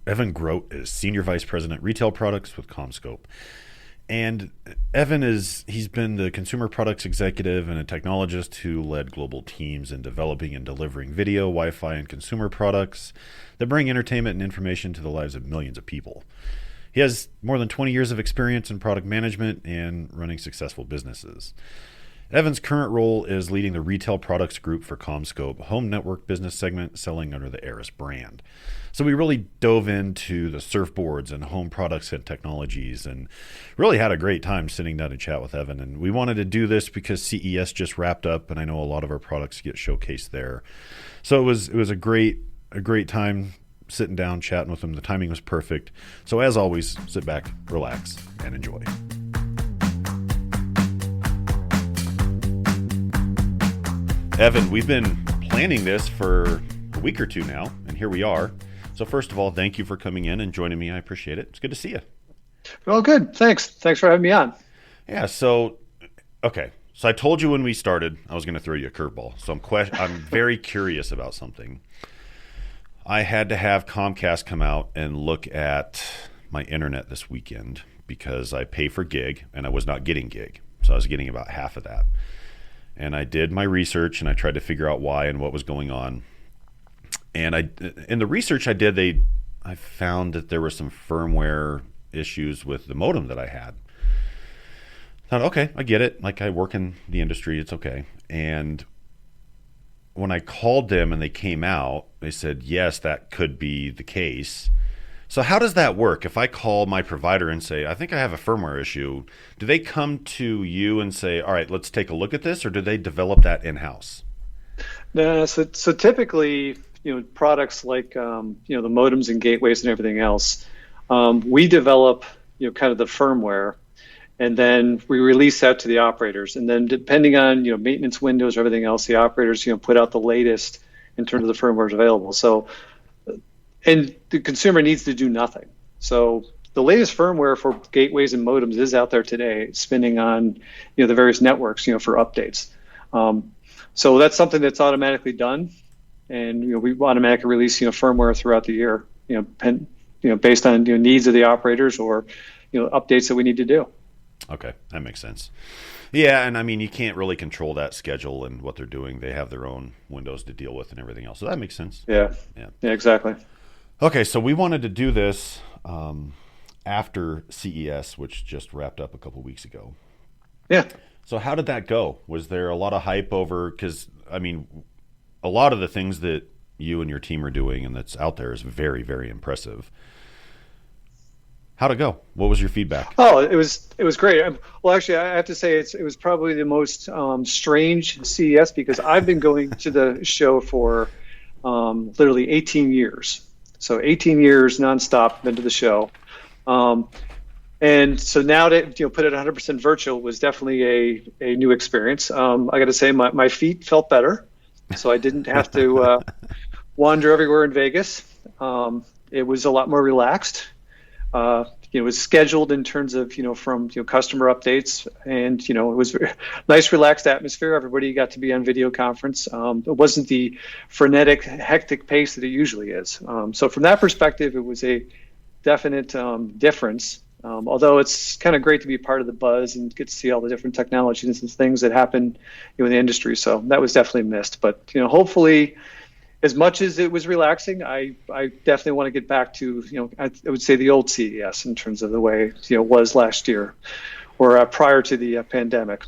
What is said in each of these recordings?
Evan Groat is Senior Vice President Retail Products with CommScope. And he's been the consumer products executive and a technologist who led global teams in developing and delivering video, Wi-Fi, and consumer products that bring entertainment and information to the lives of millions of people. He has more than 20 years of experience in product management and running successful businesses. Evan's current role is leading the retail products group for CommScope, home network business segment selling under the Aris brand. So we really dove into the surfboards and home products and technologies and really had a great time sitting down to chat with Evan. And we wanted to do this because CES just wrapped up and I know a lot of our products get showcased there. So it was a great time sitting down, chatting with him. The timing was perfect. So as always, sit back, relax, and enjoy. Evan, we've been planning this for a week or two now, and here we are. So first of all, thank you for coming in and joining me. I appreciate it. It's good to see you. Well, good. Thanks. Thanks for having me on. Yeah. So I told you when we started I was going to throw you a curveball. So I'm very curious about something. I had to have Comcast come out and look at my internet this weekend because I pay for gig and I was not getting gig. So I was getting about half of that. And I did my research and I tried to figure out why and what was going on. And in the research I did, I found that there were some firmware issues with the modem that I had. I thought, okay, I get it. Like I work in the industry, it's okay. And when I called them and they came out, they said, yes, that could be the case. So how does that work? If I call my provider and say, I think I have a firmware issue, do they come to you and say, all right, let's take a look at this, or do they develop that in-house? No, so typically, products like, the modems and gateways and everything else, we develop, kind of the firmware, and then we release that to the operators. And then depending on, maintenance windows or everything else, the operators, put out the latest in terms of the firmware available. So, and the consumer needs to do nothing. So the latest firmware for gateways and modems is out there today, spinning on the various networks for updates. So that's something that's automatically done, and we automatically release firmware throughout the year, based on needs of the operators or updates that we need to do. Okay, that makes sense. Yeah, and I mean you can't really control that schedule and what they're doing. They have their own windows to deal with and everything else. So that makes sense. Yeah, exactly. Okay, so we wanted to do this after CES, which just wrapped up a couple weeks ago. Yeah. So how did that go? Was there a lot of hype over? Because, I mean, a lot of the things that you and your team are doing and that's out there is very, very impressive. How'd it go? What was your feedback? Oh, it was great. Well, actually, I have to say it was probably the most strange CES because I've been going to the show for literally 18 years. So 18 years nonstop, been to the show. And so now to put it 100% virtual was definitely a new experience. I got to say my feet felt better, so I didn't have to wander everywhere in Vegas. It was a lot more relaxed. It was scheduled in terms of from customer updates, and it was a nice relaxed atmosphere. Everybody got to be on video conference. It wasn't the frenetic, hectic pace that it usually is. So from that perspective, it was a definite difference. Although it's kind of great to be part of the buzz and get to see all the different technologies and things that happen in the industry. So that was definitely missed. But hopefully, as much as it was relaxing, I definitely want to get back to I would say the old CES in terms of the way it was last year or prior to the pandemic.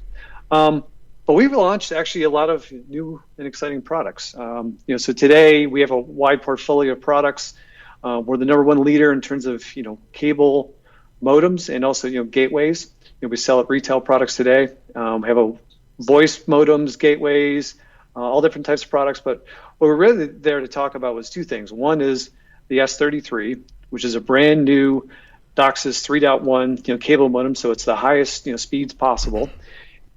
But we've launched actually a lot of new and exciting products. So today we have a wide portfolio of products. We're the number one leader in terms of cable modems and also gateways. We sell at retail products today. We have a voice modems, gateways, all different types of products. But what we're really there to talk about was two things. One is the S33, which is a brand new DOCSIS 3.1 cable modem, so it's the highest speeds possible.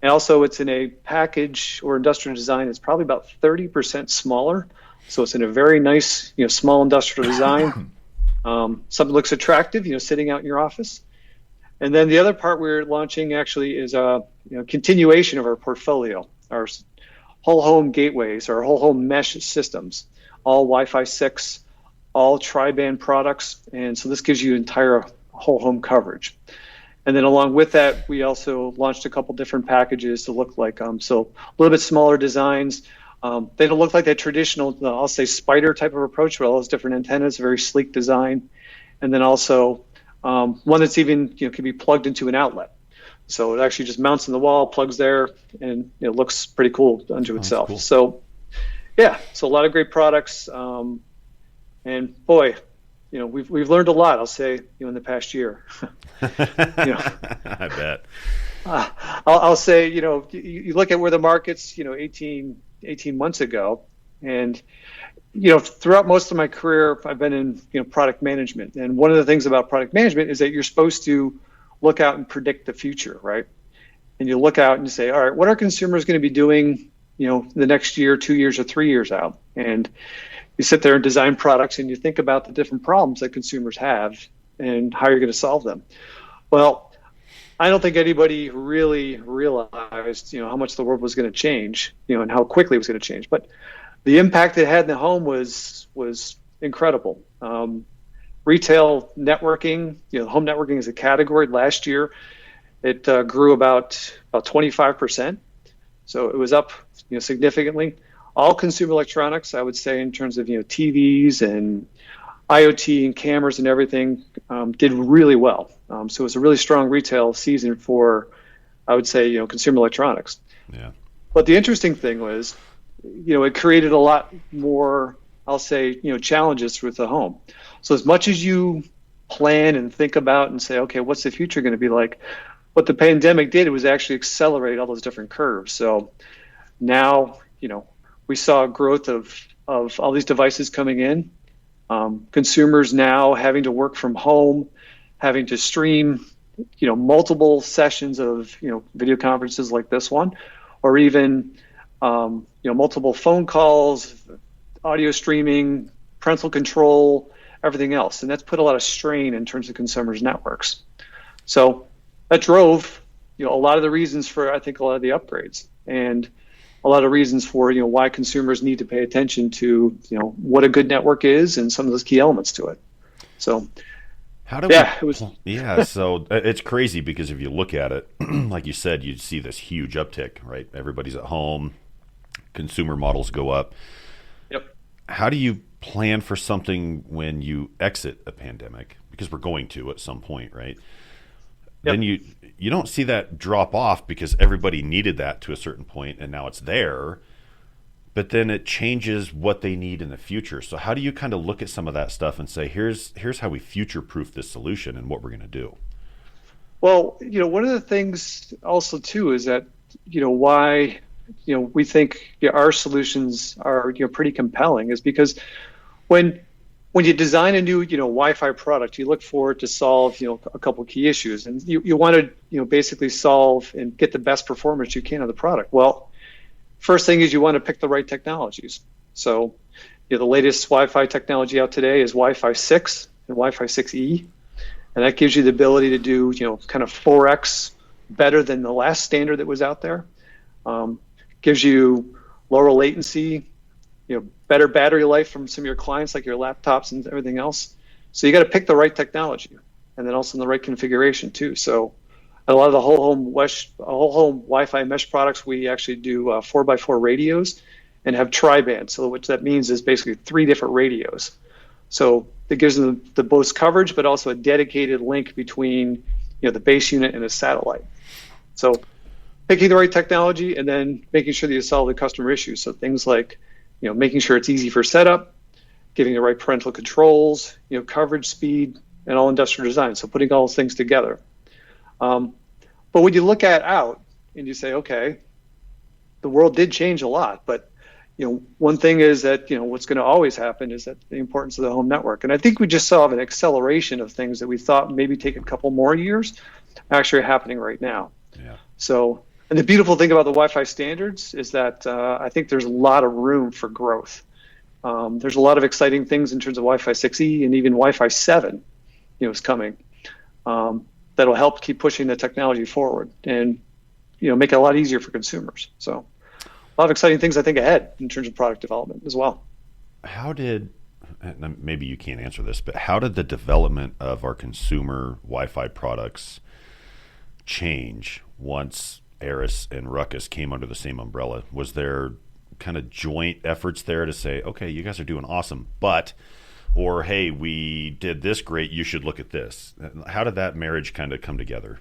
And also it's in a package or industrial design that's probably about 30% smaller. So it's in a very nice small industrial design. Something looks attractive, sitting out in your office. And then the other part we're launching actually is a continuation of our portfolio, our whole home gateways, our whole home mesh systems, all Wi-Fi 6, all tri-band products. And so this gives you entire whole home coverage. And then along with that, we also launched a couple different packages to look like, so a little bit smaller designs. They don't look like that traditional, I'll say spider type of approach with all those different antennas, very sleek design. And then also one that's even, can be plugged into an outlet. So it actually just mounts in the wall, plugs there, and it looks pretty cool unto itself. Cool. So yeah, so a lot of great products. And boy, we've learned a lot, I'll say, in the past year. I bet. I'll say, you look at where the market's, 18 months ago, and throughout most of my career, I've been in product management. And one of the things about product management is that you're supposed to look out and predict the future, right? And you look out and you say, all right, what are consumers going to be doing, the next year, 2 years, or 3 years out? And you sit there and design products and you think about the different problems that consumers have and how you're going to solve them. Well, I don't think anybody really realized, how much the world was going to change, and how quickly it was going to change. But the impact it had in the home was incredible. Retail networking, home networking as a category last year, it grew about 25%. So it was up, significantly. All consumer electronics, I would say, in terms of TVs and IoT and cameras and everything, did really well. So it was a really strong retail season for, I would say, consumer electronics. Yeah. But the interesting thing was, it created a lot more, I'll say, challenges with the home. So as much as you plan and think about and say, okay, what's the future going to be like? What the pandemic did was actually accelerate all those different curves. So now, we saw a growth of all these devices coming in. Consumers now having to work from home, having to stream, multiple sessions of, video conferences like this one, or even, multiple phone calls, audio streaming, parental control, everything else. And that's put a lot of strain in terms of consumers' networks. So that drove, a lot of the reasons for, I think, a lot of the upgrades, and a lot of reasons for, why consumers need to pay attention to, what a good network is and some of those key elements to it. So how do so it's crazy because if you look at it, like you said, you see this huge uptick, right? Everybody's at home, consumer models go up. Yep. How do you plan for something when you exit a pandemic? Because we're going to at some point, right? Yep. Then you don't see that drop off because everybody needed that to a certain point and now it's there, but then it changes what they need in the future. So how do you kind of look at some of that stuff and say, here's how we future-proof this solution and what we're going to do? Well, one of the things also too is that, why, we think our solutions are, pretty compelling is because when you design a new, Wi-Fi product, you look for it to solve, a couple of key issues, and you want to, basically solve and get the best performance you can of the product. Well, first thing is you want to pick the right technologies. So, the latest Wi-Fi technology out today is Wi-Fi 6 and Wi-Fi 6E, and that gives you the ability to do, kind of 4x better than the last standard that was out there. Gives you lower latency, better battery life from some of your clients like your laptops and everything else. So you got to pick the right technology, and then also in the right configuration too. So a lot of the whole home Wi-Fi mesh products, we actually do 4x4 radios and have tri-band. So what that means is basically 3 different radios. So it gives them the most coverage, but also a dedicated link between the base unit and a satellite. So picking the right technology and then making sure that you solve the customer issues. So things like making sure it's easy for setup, giving the right parental controls, coverage, speed, and all industrial design. So putting all those things together. But when you look out and you say, okay, the world did change a lot, but one thing is that what's going to always happen is that the importance of the home network. And I think we just saw an acceleration of things that we thought maybe take a couple more years, actually happening right now. Yeah. So. And the beautiful thing about the Wi-Fi standards is that I think there's a lot of room for growth. There's a lot of exciting things in terms of Wi-Fi 6E and even Wi-Fi 7, is coming. That'll help keep pushing the technology forward and, make it a lot easier for consumers. So a lot of exciting things I think ahead in terms of product development as well. How did and maybe you can't answer this, but how did the development of our consumer Wi-Fi products change once Eris and Ruckus came under the same umbrella? Was there kind of joint efforts there to say, okay, you guys are doing awesome, or hey, we did this great, you should look at this? How did that marriage kind of come together?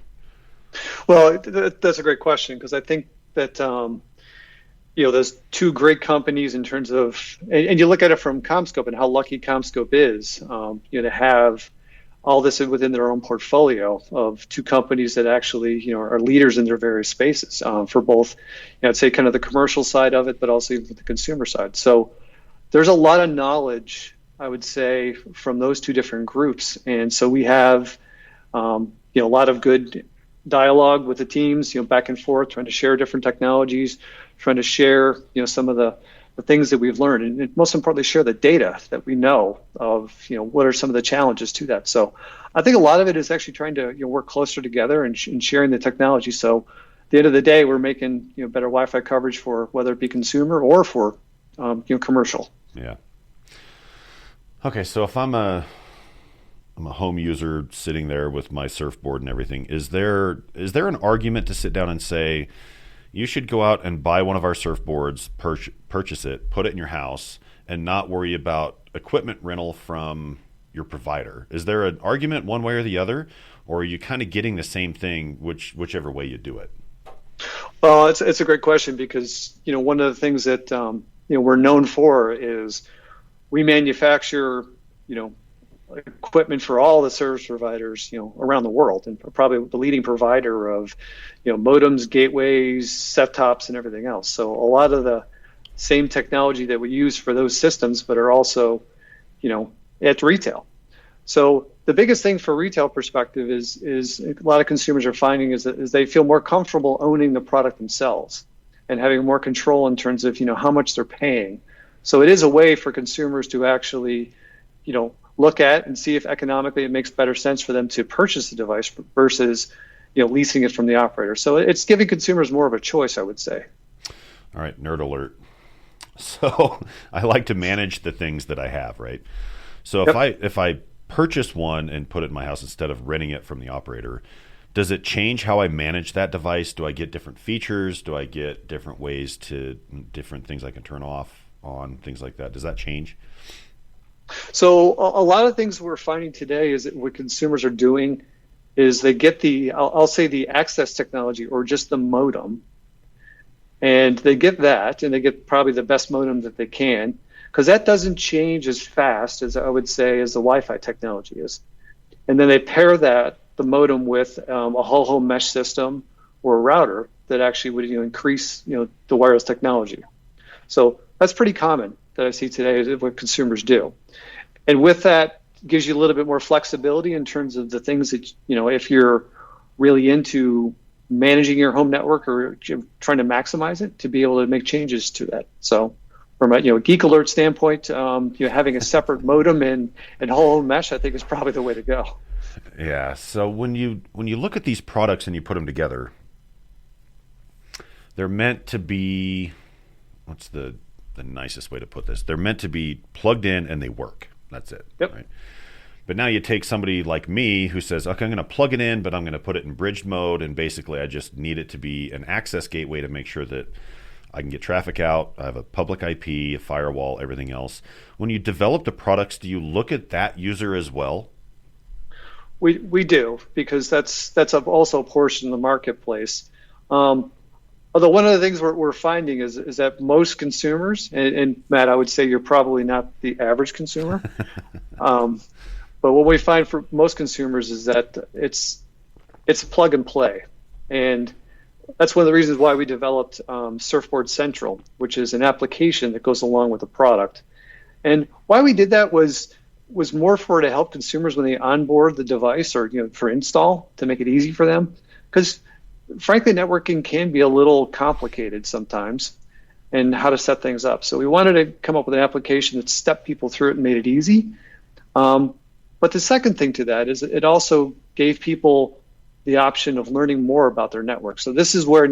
Well, that's a great question, because I think that there's two great companies in terms of, and you look at it from CommScope and how lucky CommScope is, to have all this within their own portfolio of two companies that actually, are leaders in their various spaces, for both, I'd say kind of the commercial side of it, but also even the consumer side. So there's a lot of knowledge, I would say, from those two different groups. And so we have, a lot of good dialogue with the teams, back and forth, trying to share different technologies, trying to share, some of the things that we've learned, and most importantly, share the data that we know of, what are some of the challenges to that. So I think a lot of it is actually trying to work closer together and sharing the technology. So at the end of the day, we're making better Wi-Fi coverage for whether it be consumer or for commercial. Yeah. Okay, so if I'm a home user sitting there with my surfboard and everything, is there an argument to sit down and say, you should go out and buy one of our surfboards, purchase it, put it in your house, and not worry about equipment rental from your provider? Is there an argument one way or the other, or are you kind of getting the same thing whichever way you do it? Well, it's a great question, because one of the things that we're known for is we manufacture equipment for all the service providers around the world, and probably the leading provider of modems, gateways, set tops, and everything else. So a lot of the same technology that we use for those systems, but are also at retail. So the biggest thing for retail perspective is a lot of consumers are finding is they feel more comfortable owning the product themselves and having more control in terms of how much they're paying. So it is a way for consumers to actually look at and see if economically it makes better sense for them to purchase the device versus leasing it from the operator. So it's giving consumers more of a choice, I would say. All right, nerd alert. So I like to manage the things that I have, right? So if I purchase one and put it in my house instead of renting it from the operator, does it change how I manage that device? Do I get different features? Do I get different ways to different things I can turn off, on, things like that? Does that change? So a lot of things we're finding today is that what consumers are doing is they get I'll say the access technology, or just the modem, and they get that, and they get probably the best modem that they can, because that doesn't change as fast as I would say as the Wi-Fi technology is. And then they pair the modem with a whole home mesh system or a router that actually would increase the wireless technology. So that's pretty common that I see today is what consumers do. And with that, gives you a little bit more flexibility in terms of the things that, if you're really into managing your home network or trying to maximize it, to be able to make changes to that. So from a geek alert standpoint, having a separate modem and whole home mesh, I think is probably the way to go. Yeah. So when you look at these products and you put them together, they're meant to be, what's the nicest way to put this? They're meant to be plugged in and they work. That's it. Yep. Right? But now you take somebody like me who says, okay, I'm going to plug it in, but I'm going to put it in bridged mode, and basically I just need it to be an access gateway to make sure that I can get traffic out. I have a public IP, a firewall, everything else. When you develop the products, do you look at that user as well? We do, because that's also a portion of the marketplace. Although one of the things we're finding is that most consumers, and Matt, I would say you're probably not the average consumer, but what we find for most consumers is that it's plug and play. And that's one of the reasons why we developed Surfboard Central, which is an application that goes along with the product. And why we did that was more to help consumers when they onboard the device, or for install, to make it easy for them. Because frankly, networking can be a little complicated sometimes, and how to set things up. So we wanted to come up with an application that stepped people through it and made it easy. But the second thing to that is it also gave people the option of learning more about their network. So this is where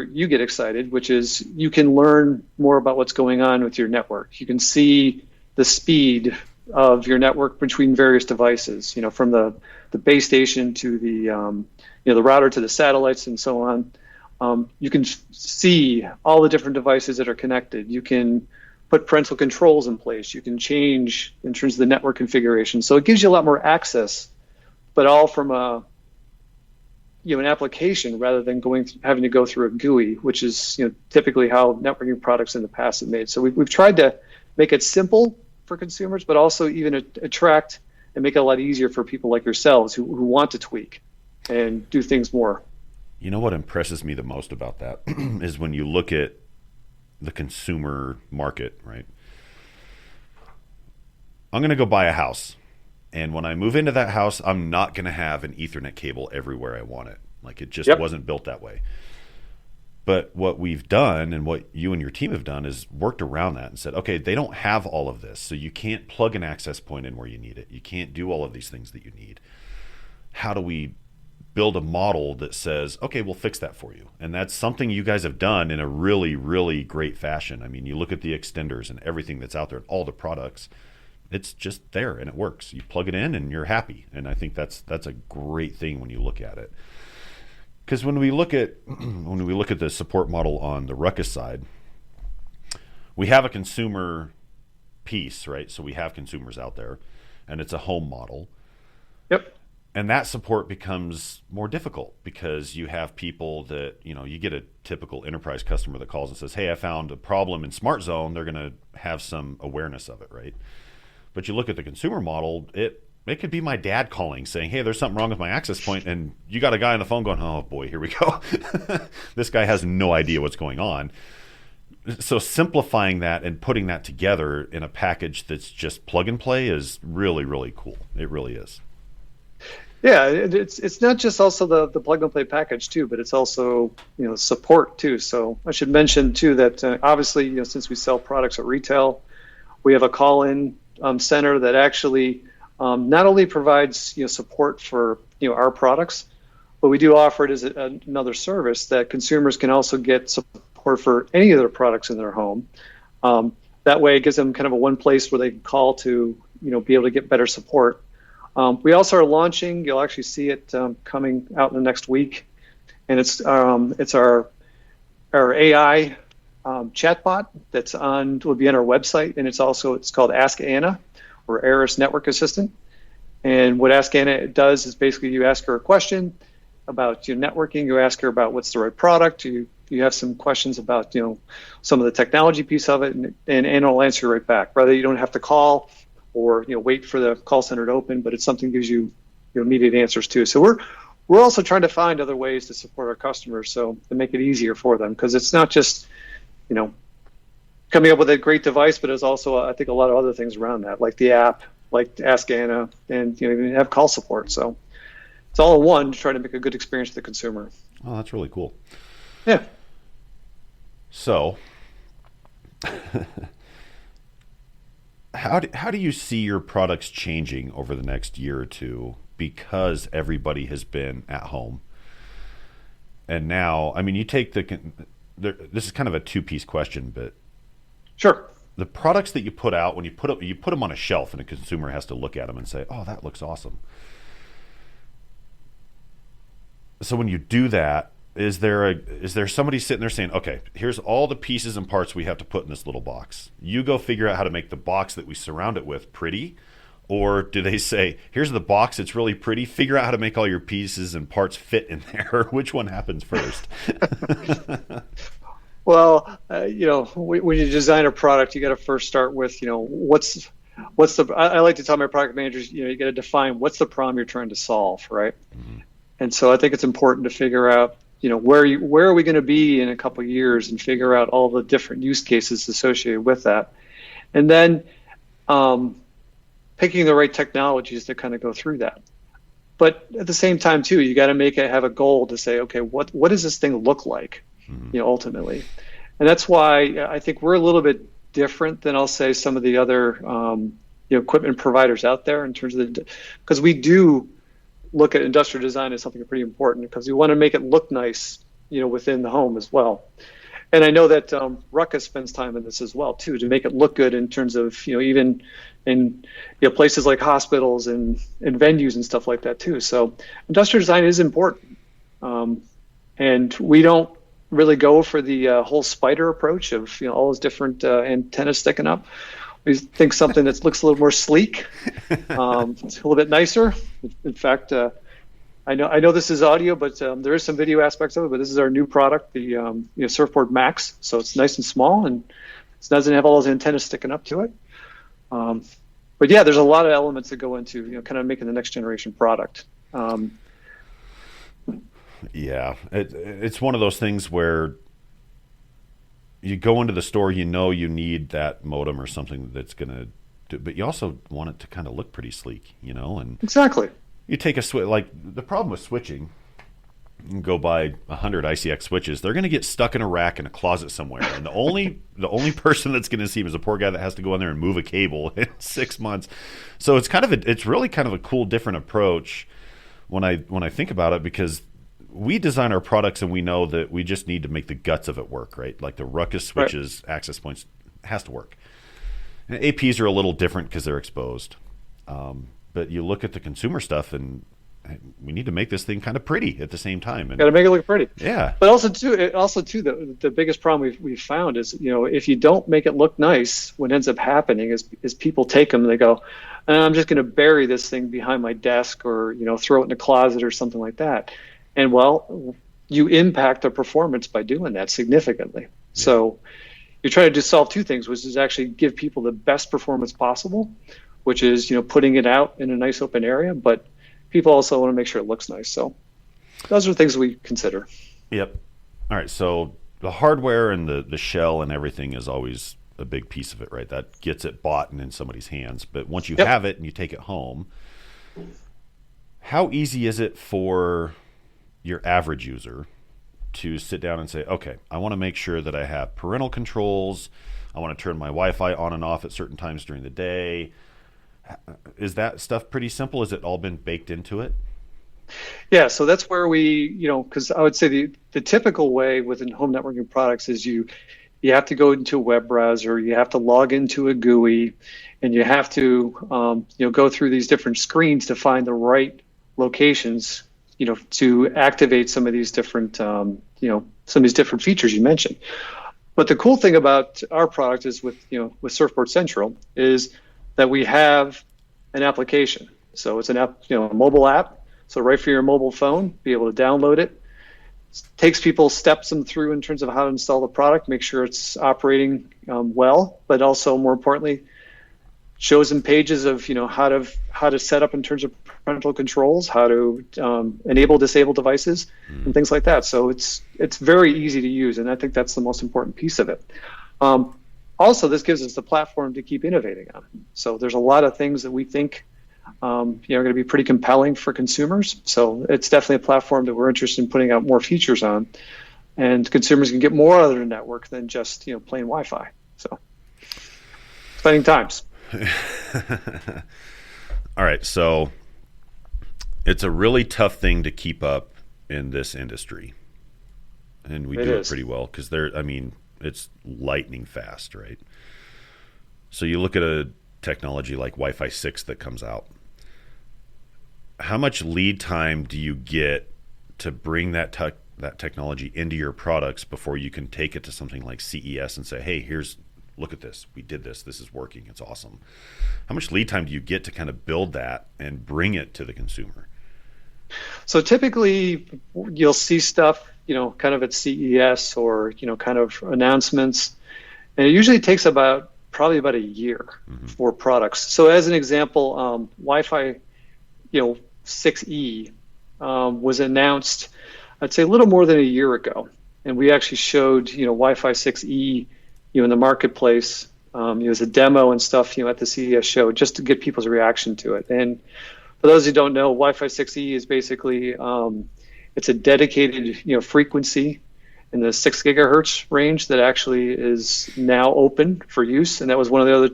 you get excited, which is you can learn more about what's going on with your network. You can see the speed of your network between various devices, from the base station to the router to the satellites and so on. You can see all the different devices that are connected. You can put parental controls in place. You can change in terms of the network configuration. So it gives you a lot more access, but all from an application rather than having to go through a GUI, which is typically how networking products in the past have made. So we've tried to make it simple for consumers, but also even attract and make it a lot easier for people like yourselves who want to tweak and do things more. You know what impresses me the most about that is when you look at the consumer market, right? I'm going to go buy a house. And when I move into that house, I'm not going to have an Ethernet cable everywhere I want it. Like it just wasn't built that way. But what we've done and what you and your team have done is worked around that and said, okay, they don't have all of this. So you can't plug an access point in where you need it. You can't do all of these things that you need. How do we build a model that says, okay, we'll fix that for you? And that's something you guys have done in a really, really great fashion. I mean, you look at the extenders and everything that's out there, all the products, it's just there and it works. You plug it in and you're happy. And I think that's a great thing when you look at it. Because when we look at the support model on the Ruckus side, we have a consumer piece, right? So we have consumers out there, and it's a home model. Yep. And that support becomes more difficult because you have people that, you get a typical enterprise customer that calls and says, hey, I found a problem in Smart Zone. They're going to have some awareness of it, right? But you look at the consumer model, it could be my dad calling saying, hey, there's something wrong with my access point, and you got a guy on the phone going, oh boy, here we go. This guy has no idea what's going on. So simplifying that and putting that together in a package that's just plug and play is really, really cool. It really is. Yeah, it's not just also the plug and play package too, but it's also support too. So I should mention too that obviously since we sell products at retail, we have a call-in center that actually not only provides support for our products, but we do offer it as another service that consumers can also get support for any of their products in their home. That way, it gives them kind of a one place where they can call to be able to get better support. We also are launching. You'll actually see it coming out in the next week, and it's our AI chatbot will be on our website, and it's called Ask Anna, or Eris Network Assistant. And what Ask Anna does is basically you ask her a question about your networking. You ask her about what's the right product. You have some questions about some of the technology piece of it, and Anna will answer right back. Rather, you don't have to call or wait for the call center to open, but it's something that gives you immediate answers too. So we're also trying to find other ways to support our customers, so to make it easier for them, because it's not just coming up with a great device, but there's also I think a lot of other things around that, like the app, like Ask Anna, and even have call support. So it's all in one to try to make a good experience for the consumer. Oh, that's really cool. Yeah. So how do you see your products changing over the next year or two, because everybody has been at home? And now, I mean, you take this is kind of a two-piece question, but sure. The products that you put out, when you put them on a shelf, and a consumer has to look at them and say, "Oh, that looks awesome." So when you do that, is there somebody sitting there saying, "Okay, here's all the pieces and parts we have to put in this little box. You go figure out how to make the box that we surround it with pretty," or do they say, "Here's the box; it's really pretty. Figure out how to make all your pieces and parts fit in there"? Which one happens first? Well, when you design a product, you got to first start with, what's the. I like to tell my product managers, you got to define what's the problem you're trying to solve, right? Mm-hmm. And so I think it's important to figure out, where are we going to be in a couple of years, and figure out all the different use cases associated with that, and then picking the right technologies to kind of go through that. But at the same time, too, you got to have a goal to say, okay, what does this thing look like? Ultimately. And that's why I think we're a little bit different than, I'll say, some of the other equipment providers out there in terms of because we do look at industrial design as something pretty important, because we want to make it look nice, within the home as well. And I know that Ruckus spends time in this as well too, to make it look good in terms of even in places like hospitals and venues and stuff like that too. So industrial design is important, and we don't really go for the whole spider approach of all those different antennas sticking up. We think something that looks a little more sleek, it's a little bit nicer. In fact, I know this is audio, but there is some video aspects of it. But this is our new product, the Surfboard Max. So it's nice and small, and it doesn't have all those antennas sticking up to it. But yeah, there's a lot of elements that go into kind of making the next generation product. Yeah, it's one of those things where you go into the store, you need that modem or something that's going to do, but you also want it to kind of look pretty sleek, and exactly. You take a switch, like the problem with switching, you can go buy 100 ICX switches. They're going to get stuck in a rack in a closet somewhere, and the only person that's going to see them is a poor guy that has to go in there and move a cable in 6 months. So it's really kind of a cool, different approach when I think about it, because we design our products and we know that we just need to make the guts of it work, right? Like the Ruckus switches, right. Access points has to work. And APs are a little different because they're exposed. But you look at the consumer stuff, and we need to make this thing kind of pretty at the same time. Got to make it look pretty. Yeah. But also too, the biggest problem we've found is, if you don't make it look nice, what ends up happening is people take them and they go, I'm just going to bury this thing behind my desk, or throw it in a closet or something like that. And well, you impact the performance by doing that significantly. Yeah. So you're trying to solve two things, which is actually give people the best performance possible, which is putting it out in a nice open area, but people also want to make sure it looks nice. So those are things we consider. Yep. All right. So the hardware and the shell and everything is always a big piece of it, right? That gets it bought and in somebody's hands. But once you have it and you take it home, how easy is it for your average user to sit down and say, okay, I want to make sure that I have parental controls. I want to turn my Wi-Fi on and off at certain times during the day. Is that stuff pretty simple? Has it all been baked into it? Yeah, so that's where we, because I would say the typical way within home networking products is you have to go into a web browser, you have to log into a GUI, and you have to go through these different screens to find the right locations, to activate some of these different some of these different features you mentioned. But the cool thing about our product is with Surfboard Central is that we have an application. So it's an app, a mobile app. So right for your mobile phone, be able to download it. Takes people, steps them through in terms of how to install the product, make sure it's operating well, but also more importantly, shows them pages of how to set up in terms of parental controls, how to enable, disable devices, and things like that. So it's very easy to use, and I think that's the most important piece of it. Also, this gives us the platform to keep innovating on. So there's a lot of things that we think are going to be pretty compelling for consumers. So it's definitely a platform that we're interested in putting out more features on, and consumers can get more out of the network than just plain Wi-Fi. So exciting times. All right, so it's a really tough thing to keep up in this industry, and we do it pretty well because it's lightning fast, right? So you look at a technology like Wi-Fi 6 that comes out. How much lead time do you get to bring that technology into your products before you can take it to something like CES and say, hey, look at this. We did this. This is working. It's awesome. How much lead time do you get to kind of build that and bring it to the consumer? So typically you'll see stuff, kind of at CES or, kind of announcements. And it usually takes probably about a year for products. So as an example, Wi-Fi, 6E was announced, I'd say a little more than a year ago. And we actually showed, Wi-Fi 6E, in the marketplace, as a demo and stuff, at the CES show, just to get people's reaction to it. And for those who don't know, Wi-Fi 6E is basically, it's a dedicated, frequency in the 6 gigahertz range that actually is now open for use. And that was one of the other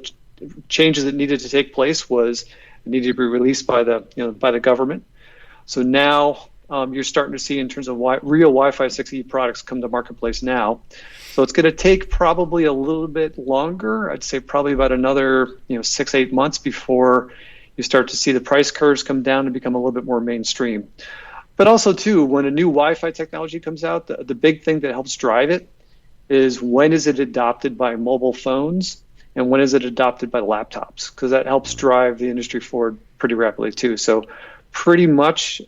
changes that needed to take place, was it needed to be released by the government. So now you're starting to see, in terms of real Wi-Fi 6E products come to marketplace now. So it's going to take probably a little bit longer. I'd say probably about another 6-8 months before you start to see the price curves come down and become a little bit more mainstream. But also too, when a new Wi-Fi technology comes out, the big thing that helps drive it is when is it adopted by mobile phones and when is it adopted by laptops, because that helps drive the industry forward pretty rapidly too. So pretty much,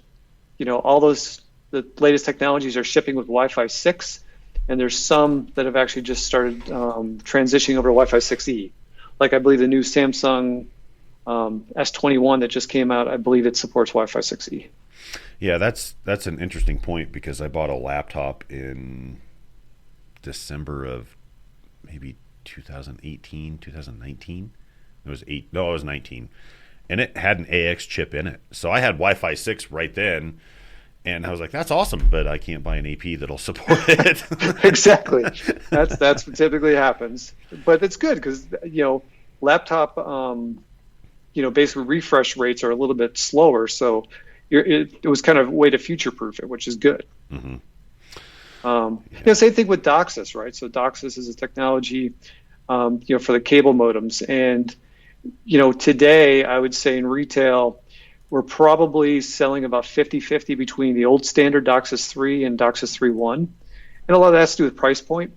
all the latest technologies are shipping with Wi-Fi 6, and there's some that have actually just started transitioning over to Wi-Fi 6E. Like I believe the new Samsung S21 that just came out, I believe it supports Wi-Fi 6E. Yeah, that's an interesting point, because I bought a laptop in December of maybe 2018, 2019. It was 19. And it had an AX chip in it. So I had Wi-Fi 6 right then. And I was like, that's awesome, but I can't buy an AP that'll support it. Exactly. That's what typically happens. But it's good because, laptop, basically refresh rates are a little bit slower. So it was kind of a way to future-proof it, which is good. Mm-hmm. Same thing with DOCSIS, right? So DOCSIS is a technology, for the cable modems. And, today I would say in retail, we're probably selling about 50-50 between the old standard DOCSIS 3 and DOCSIS 3.1. And a lot of that has to do with price point.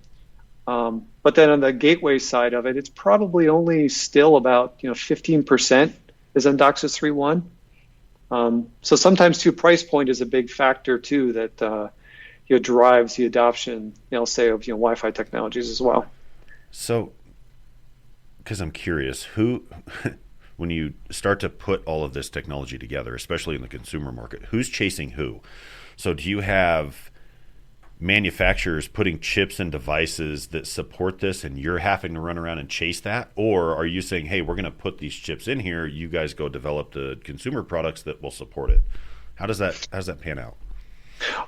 But then on the gateway side of it, it's probably only still about 15% is on DOCSIS 3.1. So sometimes too, price point is a big factor too that drives the adoption, say of Wi-Fi technologies as well. So, because I'm curious, who, when you start to put all of this technology together, especially in the consumer market, who's chasing who? So do you have manufacturers putting chips and devices that support this and you're having to run around and chase that? Or are you saying, hey, we're going to put these chips in here, you guys go develop the consumer products that will support it? How does that pan out?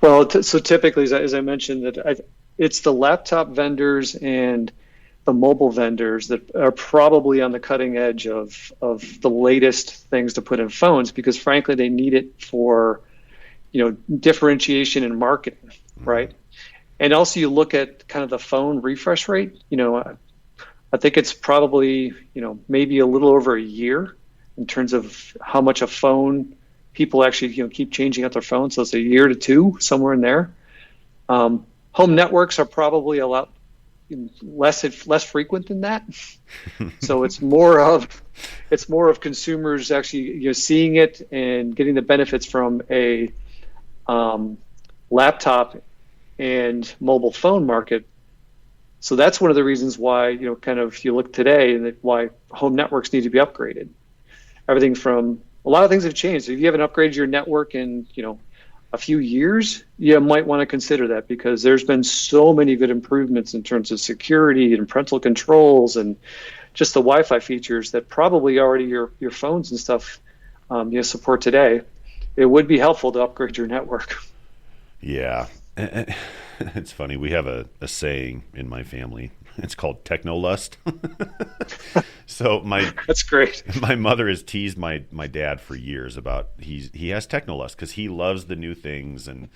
Well, so typically, as I mentioned, it's the laptop vendors and the mobile vendors that are probably on the cutting edge of the latest things to put in phones, because frankly, they need it for, differentiation in marketing, right? And also you look at kind of the phone refresh rate, I think it's probably, maybe a little over a year in terms of how much a phone people actually, keep changing out their phones. So it's a year to two, somewhere in there. Home networks are probably a lot less frequent than that. So it's more of consumers actually, seeing it and getting the benefits from a laptop and mobile phone market. So that's one of the reasons why, kind of you look today and why home networks need to be upgraded. Everything from a lot of things have changed. If you haven't upgraded your network in, a few years, you might want to consider that, because there's been so many good improvements in terms of security and parental controls and just the Wi-Fi features that probably already your phones and stuff support today. It would be helpful to upgrade your network. Yeah. It's funny. We have a saying in my family. It's called technolust. So that's great. My mother has teased my dad for years about he has technolust because he loves the new things and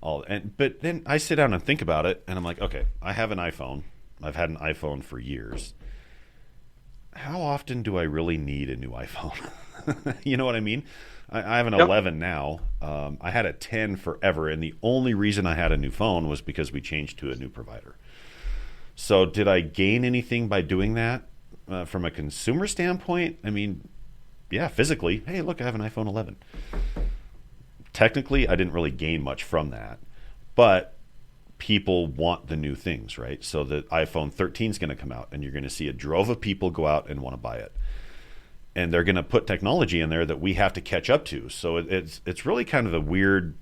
all. But then I sit down and think about it, and I'm like, okay, I have an iPhone. I've had an iPhone for years. How often do I really need a new iPhone? You know what I mean? I have an 11 now. I had a 10 forever, and the only reason I had a new phone was because we changed to a new provider. So did I gain anything by doing that from a consumer standpoint? I mean, yeah, physically, hey, look, I have an iPhone 11. Technically, I didn't really gain much from that, but people want the new things, right? So the iPhone 13 is going to come out, and you're going to see a drove of people go out and want to buy it. And they're going to put technology in there that we have to catch up to. So it's really kind of a weird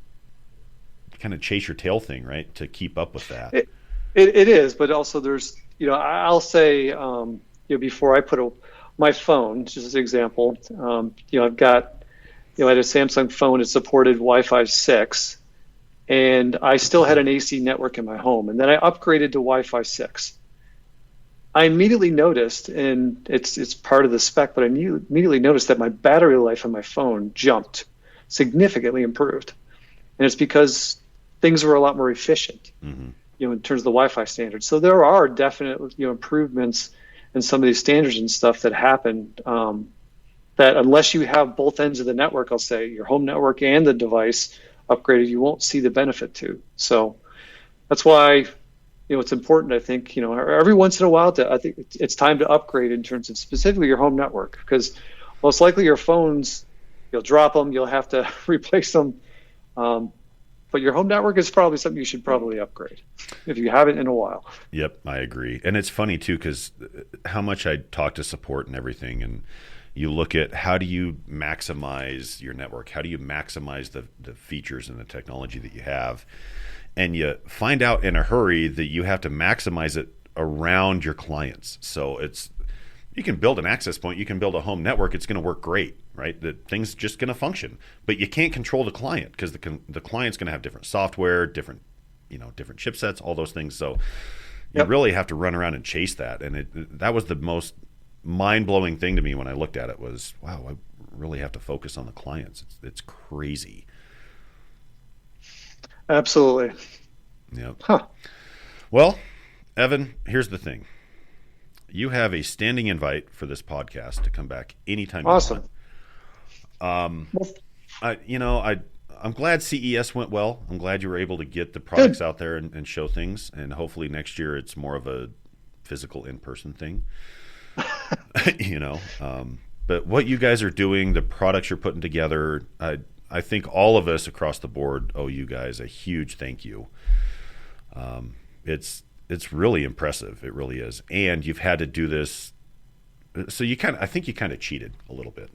kind of chase your tail thing, right? To keep up with that. It is, but also there's, I'll say, before I put my phone, just as an example, I've got, I had a Samsung phone that supported Wi-Fi 6, and I still had an AC network in my home, and then I upgraded to Wi-Fi 6. I immediately noticed, and it's part of the spec, but I immediately noticed that my battery life on my phone jumped, significantly improved. And it's because things were a lot more efficient. Mm-hmm. in terms of the Wi-Fi standards. So there are definite, improvements in some of these standards and stuff that happen, that unless you have both ends of the network, I'll say your home network and the device upgraded, you won't see the benefit to. So that's why, it's important, I think, every once in a while I think it's time to upgrade in terms of specifically your home network, because most likely your phones, you'll drop them, you'll have to replace them. But your home network is probably something you should probably upgrade if you haven't in a while. Yep, I agree. And it's funny too, because how much I talk to support and everything, and you look at how do you maximize your network? How do you maximize the features and the technology that you have? And you find out in a hurry that you have to maximize it around your clients. So you can build an access point, you can build a home network, it's going to work great, right? The thing's just going to function. But you can't control the client, because the client's going to have different software, different chipsets, all those things. So you really have to run around and chase that. And that was the most mind-blowing thing to me when I looked at it was, wow, I really have to focus on the clients. It's crazy. Absolutely. Yep. Huh. Well, Evan, here's the thing. You have a standing invite for this podcast to come back anytime you want. Awesome. I'm glad CES went well. I'm glad you were able to get the products out there and show things. And hopefully next year it's more of a physical in-person thing. But what you guys are doing, the products you're putting together, I think all of us across the board owe you guys a huge thank you. It's really impressive. It really is. And you've had to do this. So I think you kind of cheated a little bit.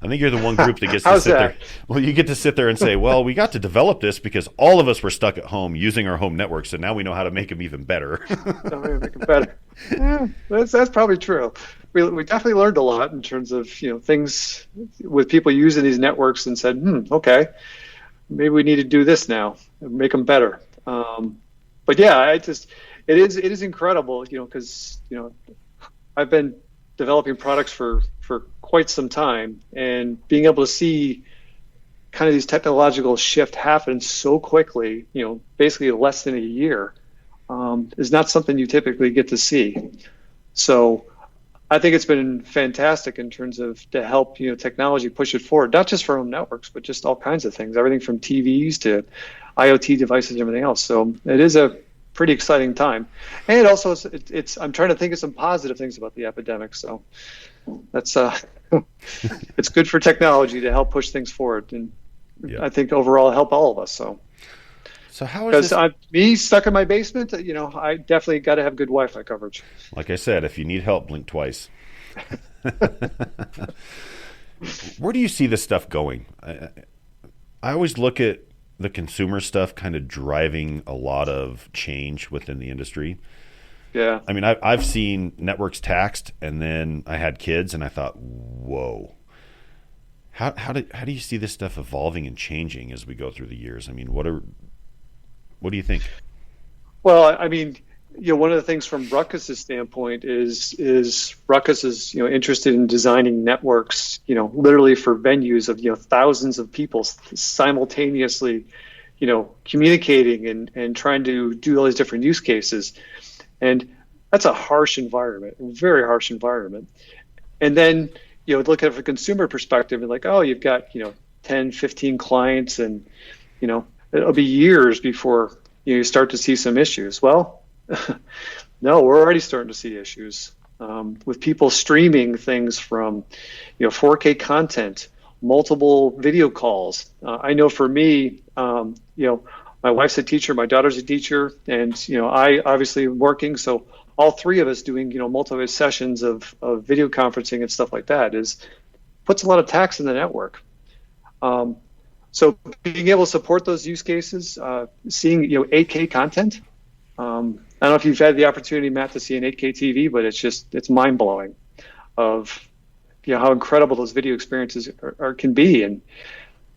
I think you're the one group that gets to sit there. Well, you get to sit there and say, well, we got to develop this because all of us were stuck at home using our home networks, and now we know how to make them even better. Make them better. Yeah, that's probably true. We definitely learned a lot in terms of things with people using these networks and said, okay, maybe we need to do this now and make them better. But yeah, it is incredible, because I've been developing products for quite some time, and being able to see kind of these technological shift happen so quickly, basically less than a year, is not something you typically get to see. So I think it's been fantastic in terms of to help technology push it forward, not just for home networks, but just all kinds of things, everything from TVs to IoT devices and everything else. So it is a pretty exciting time, and also I'm trying to think of some positive things about the epidemic. So that's it's good for technology to help push things forward, and I think overall help all of us. So how is this? Me stuck in my basement, I definitely got to have good Wi-Fi coverage. Like I said, if you need help, blink twice. Where do you see this stuff going? I always look at the consumer stuff kind of driving a lot of change within the industry. Yeah. I mean, I've seen networks taxed, and then I had kids, and I thought, whoa. How do you see this stuff evolving and changing as we go through the years? I mean, what do you think? Well, I mean, one of the things from Ruckus's standpoint is Ruckus is interested in designing networks, literally for venues of thousands of people simultaneously, communicating and trying to do all these different use cases, and that's a harsh environment, a very harsh environment. And then look at it from a consumer perspective and like, oh, you've got 10, 15 clients, and it'll be years before you start to see some issues. Well. No, we're already starting to see issues with people streaming things from 4K content, multiple video calls. I know for me, my wife's a teacher, my daughter's a teacher, and I obviously am working, so all three of us doing multiple sessions of video conferencing and stuff like that puts a lot of tax in the network. So being able to support those use cases, seeing 8K content. I don't know if you've had the opportunity, Matt, to see an 8K TV, but it's mind-blowing of how incredible those video experiences can be. And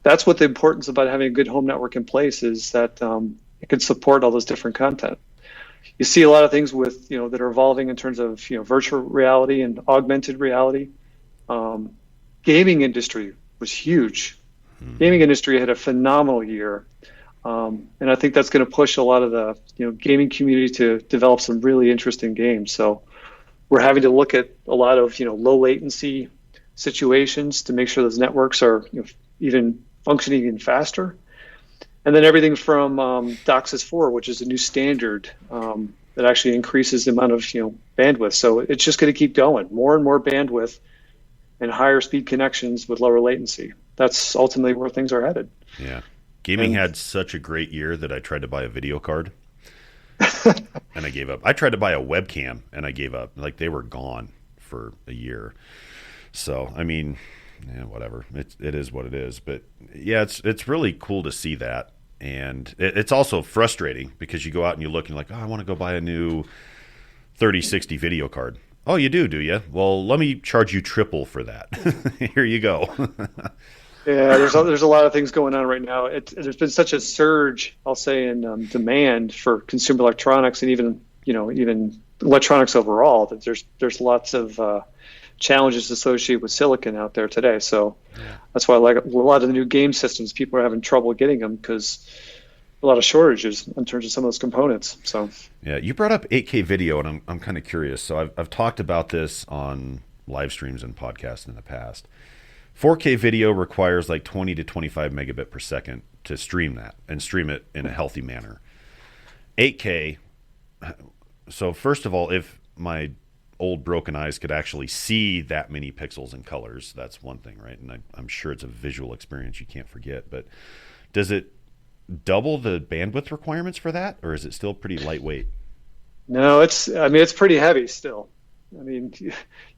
that's what the importance about having a good home network in place is, that it can support all those different content. You see a lot of things with that are evolving in terms of virtual reality and augmented reality. Gaming industry was huge. Gaming industry had a phenomenal year. And I think that's going to push a lot of the gaming community to develop some really interesting games. So we're having to look at a lot of low latency situations to make sure those networks are even functioning even faster. And then everything from DOCSIS 4, which is a new standard that actually increases the amount of bandwidth. So it's just going to keep going, more and more bandwidth and higher speed connections with lower latency. That's ultimately where things are headed. Yeah. Gaming had such a great year that I tried to buy a video card and I gave up. I tried to buy a webcam and I gave up. Like, they were gone for a year. So, I mean, yeah, whatever. It is what it is. But yeah, it's really cool to see that. And it's also frustrating because you go out and you look and you're like, oh, I want to go buy a new 3060 video card. Oh, you do you? Well, let me charge you triple for that. Here you go. Yeah, there's a lot of things going on right now. There's been such a surge, I'll say, in demand for consumer electronics and even electronics overall, that there's lots of challenges associated with silicon out there today. So that's why, like a lot of the new game systems, people are having trouble getting them because a lot of shortages in terms of some of those components. So yeah, you brought up 8K video, and I'm kind of curious. So I've talked about this on live streams and podcasts in the past. 4K video requires like 20 to 25 megabit per second to stream that and stream it in a healthy manner. 8K. So first of all, if my old broken eyes could actually see that many pixels and colors, that's one thing, right? And I'm sure it's a visual experience you can't forget. But does it double the bandwidth requirements for that, or is it still pretty lightweight? No, it's pretty heavy still. I mean,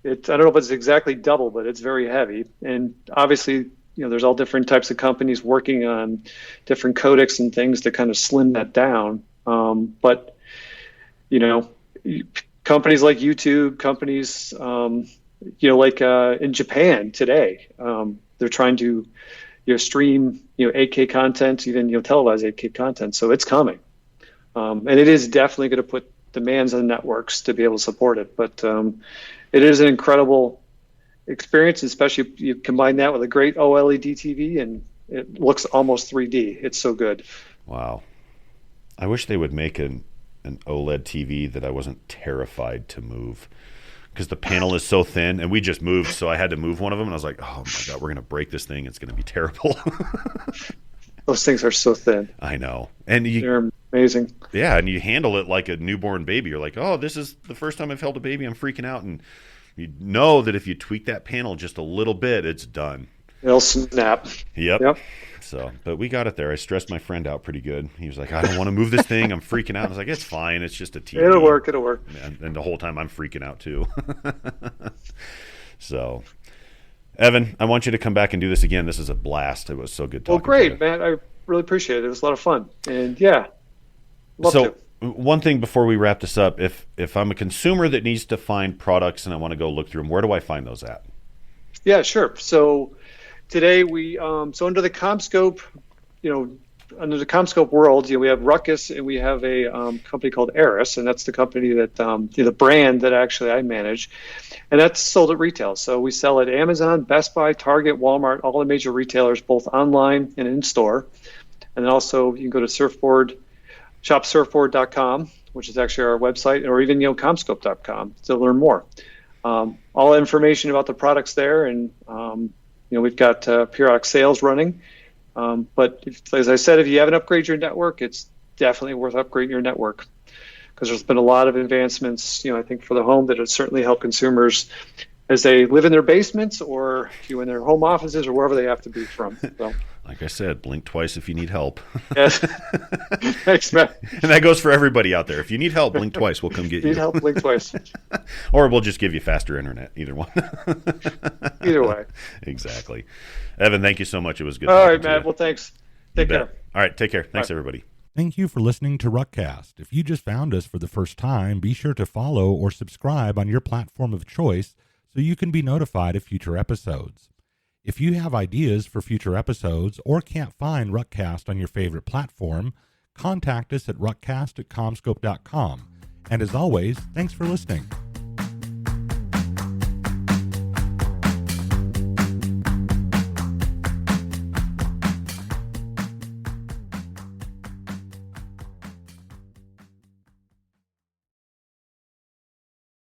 I don't know if it's exactly double, but it's very heavy. And obviously, there's all different types of companies working on different codecs and things to kind of slim that down. But companies like YouTube, companies, like in Japan today, they're trying to stream 8K content, even televised 8K content. So it's coming, and it is definitely going to put demands on networks to be able to support it. But it is an incredible experience, especially if you combine that with a great OLED TV, and it looks almost 3D. It's so good. Wow. I wish they would make an OLED TV that I wasn't terrified to move, because the panel is so thin, and we just moved, so I had to move one of them, and I was like, oh my God, we're going to break this thing. It's going to be terrible. Those things are so thin. I know. And they're amazing. Yeah, and you handle it like a newborn baby. You're like, oh, this is the first time I've held a baby. I'm freaking out. And you know that if you tweak that panel just a little bit, it's done. It'll snap. Yep. So, but we got it there. I stressed my friend out pretty good. He was like, I don't want to move this thing. I'm freaking out. I was like, it's fine. It's just a TV. It'll work. And the whole time I'm freaking out too. So, Evan, I want you to come back and do this again. This is a blast. It was so good talking to you. Well, great, man. I really appreciate it. It was a lot of fun. And yeah, love to. One thing before we wrap this up, if I'm a consumer that needs to find products and I want to go look through them, where do I find those at? Yeah, sure. So today we so under the CommScope, under the CommScope world, we have Ruckus, and we have a company called Eris, and that's the company that the brand that actually I manage, and that's sold at retail. So we sell at Amazon, Best Buy, Target, Walmart, all the major retailers, both online and in store. And then also you can go to shopsurfboard.com, which is actually our website, or even commscope.com to learn more. All information about the products there, and we've got periodic sales running. But as I said, if you haven't upgraded your network, it's definitely worth upgrading your network, because there's been a lot of advancements, I think, for the home that have certainly helped consumers as they live in their basements or in their home offices or wherever they have to be from. So. Like I said, blink twice if you need help. Yes. Thanks, man. And that goes for everybody out there. If you need help, blink twice. We'll come get you. Need help, blink twice. Or we'll just give you faster internet. Either one. Either way. Exactly. Evan, thank you so much. It was good. All right, Matt. Well, thanks. Take care. All right, take care. Thanks, everybody. Thank you for listening to Ruckcast. If you just found us for the first time, be sure to follow or subscribe on your platform of choice so you can be notified of future episodes. If you have ideas for future episodes or can't find Ruckcast on your favorite platform, contact us at ruckcast@commscope.com. And as always, thanks for listening.